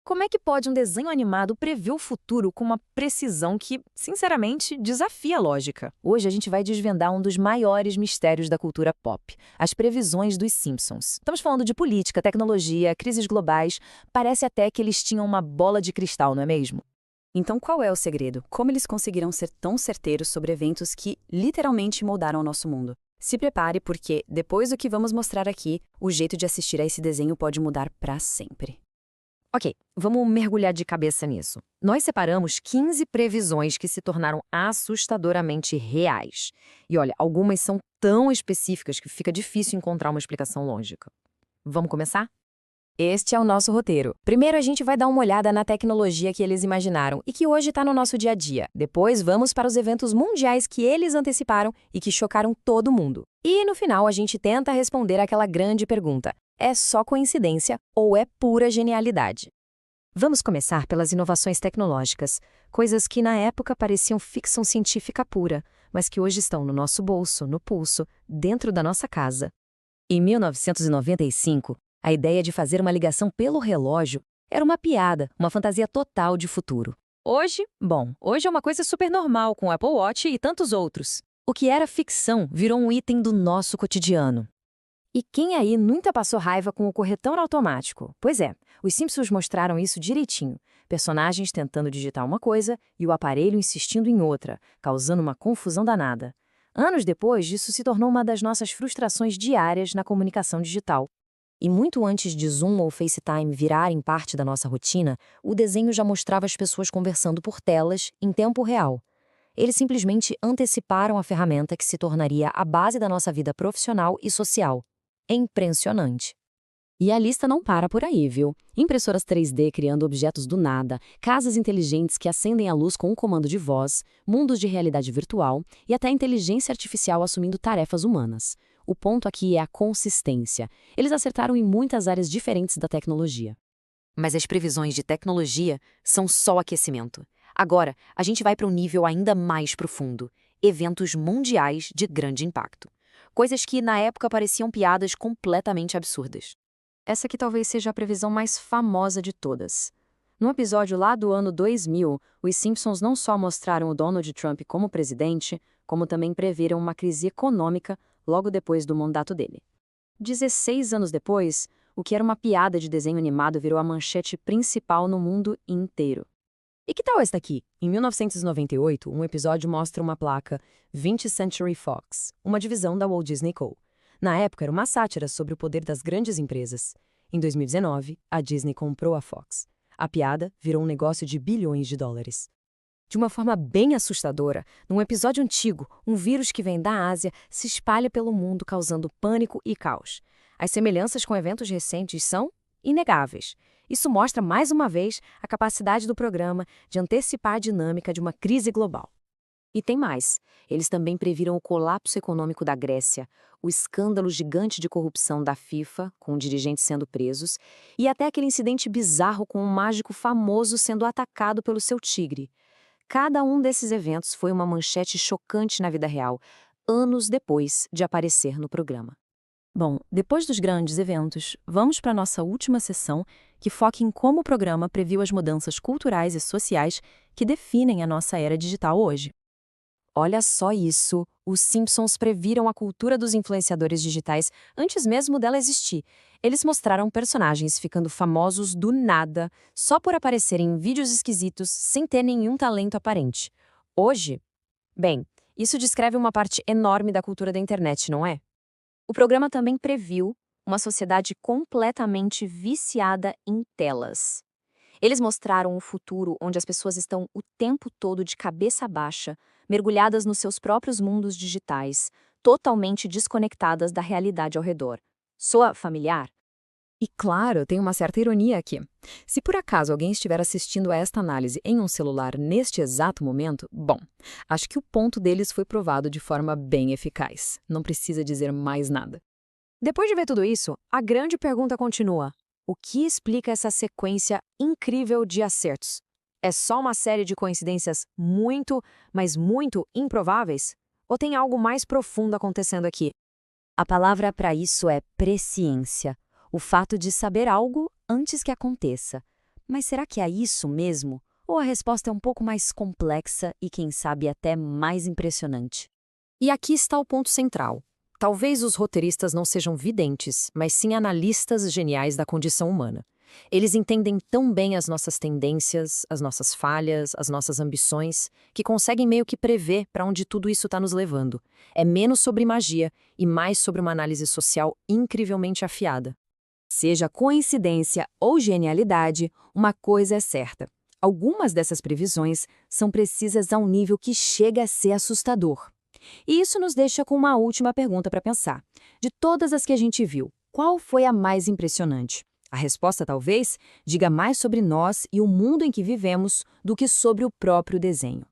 Como é que pode um desenho animado prever o futuro com uma precisão que, sinceramente, desafia a lógica? Hoje a gente vai desvendar um dos maiores mistérios da cultura pop, as previsões dos Simpsons. Estamos falando de política, tecnologia, crises globais. Parece até que eles tinham uma bola de cristal, não é mesmo? Então, qual é o segredo? Como eles conseguiram ser tão certeiros sobre eventos que literalmente moldaram o nosso mundo? Se prepare, porque, depois do que vamos mostrar aqui, o jeito de assistir a esse desenho pode mudar para sempre. Ok, vamos mergulhar de cabeça nisso. Nós separamos 15 previsões que se tornaram assustadoramente reais. E olha, algumas são tão específicas que fica difícil encontrar uma explicação lógica. Vamos começar? Este é o nosso roteiro. Primeiro, a gente vai dar uma olhada na tecnologia que eles imaginaram e que hoje está no nosso dia a dia. Depois, vamos para os eventos mundiais que eles anteciparam e que chocaram todo mundo. E, no final, a gente tenta responder aquela grande pergunta: é só coincidência ou é pura genialidade? Vamos começar pelas inovações tecnológicas, coisas que na época pareciam ficção científica pura, mas que hoje estão no nosso bolso, no pulso, dentro da nossa casa. Em 1995, a ideia de fazer uma ligação pelo relógio era uma piada, uma fantasia total de futuro. Hoje é uma coisa super normal com o Apple Watch e tantos outros. O que era ficção virou um item do nosso cotidiano. E quem aí nunca passou raiva com o corretor automático? Pois é, os Simpsons mostraram isso direitinho. Personagens tentando digitar uma coisa e o aparelho insistindo em outra, causando uma confusão danada. Anos depois, isso se tornou uma das nossas frustrações diárias na comunicação digital. E muito antes de Zoom ou FaceTime virarem parte da nossa rotina, o desenho já mostrava as pessoas conversando por telas em tempo real. Eles simplesmente anteciparam a ferramenta que se tornaria a base da nossa vida profissional e social. É impressionante. E a lista não para por aí, viu? Impressoras 3D criando objetos do nada, casas inteligentes que acendem a luz com um comando de voz, mundos de realidade virtual e até inteligência artificial assumindo tarefas humanas. O ponto aqui é a consistência. Eles acertaram em muitas áreas diferentes da tecnologia. Mas as previsões de tecnologia são só aquecimento. Agora, a gente vai para um nível ainda mais profundo. Eventos mundiais de grande impacto. Coisas que, na época, pareciam piadas completamente absurdas. Essa aqui talvez seja a previsão mais famosa de todas. No episódio lá do ano 2000, os Simpsons não só mostraram o Donald Trump como presidente, como também previram uma crise econômica logo depois do mandato dele. 16 anos depois, o que era uma piada de desenho animado virou a manchete principal no mundo inteiro. E que tal esta aqui? Em 1998, um episódio mostra uma placa 20th Century Fox, uma divisão da Walt Disney Co. Na época, era uma sátira sobre o poder das grandes empresas. Em 2019, a Disney comprou a Fox. A piada virou um negócio de bilhões de dólares. De uma forma bem assustadora, num episódio antigo, um vírus que vem da Ásia se espalha pelo mundo causando pânico e caos. As semelhanças com eventos recentes são inegáveis. Isso mostra, mais uma vez, a capacidade do programa de antecipar a dinâmica de uma crise global. E tem mais. Eles também previram o colapso econômico da Grécia, o escândalo gigante de corrupção da FIFA, com dirigentes sendo presos, e até aquele incidente bizarro com um mágico famoso sendo atacado pelo seu tigre. Cada um desses eventos foi uma manchete chocante na vida real, anos depois de aparecer no programa. Bom, depois dos grandes eventos, vamos para a nossa última sessão, que foca em como o programa previu as mudanças culturais e sociais que definem a nossa era digital hoje. Olha só isso! Os Simpsons previram a cultura dos influenciadores digitais antes mesmo dela existir. Eles mostraram personagens ficando famosos do nada, só por aparecerem em vídeos esquisitos, sem ter nenhum talento aparente. Hoje, bem, isso descreve uma parte enorme da cultura da internet, não é? O programa também previu uma sociedade completamente viciada em telas. Eles mostraram um futuro onde as pessoas estão o tempo todo de cabeça baixa, mergulhadas nos seus próprios mundos digitais, totalmente desconectadas da realidade ao redor. Soa familiar? E claro, tem uma certa ironia aqui. Se por acaso alguém estiver assistindo a esta análise em um celular neste exato momento, bom, acho que o ponto deles foi provado de forma bem eficaz. Não precisa dizer mais nada. Depois de ver tudo isso, a grande pergunta continua. O que explica essa sequência incrível de acertos? É só uma série de coincidências muito, mas muito improváveis? Ou tem algo mais profundo acontecendo aqui? A palavra para isso é presciência. O fato de saber algo antes que aconteça. Mas será que é isso mesmo? Ou a resposta é um pouco mais complexa e, quem sabe, até mais impressionante? E aqui está o ponto central. Talvez os roteiristas não sejam videntes, mas sim analistas geniais da condição humana. Eles entendem tão bem as nossas tendências, as nossas falhas, as nossas ambições, que conseguem meio que prever para onde tudo isso está nos levando. É menos sobre magia e mais sobre uma análise social incrivelmente afiada. Seja coincidência ou genialidade, uma coisa é certa. Algumas dessas previsões são precisas a um nível que chega a ser assustador. E isso nos deixa com uma última pergunta para pensar. De todas as que a gente viu, qual foi a mais impressionante? A resposta talvez diga mais sobre nós e o mundo em que vivemos do que sobre o próprio desenho.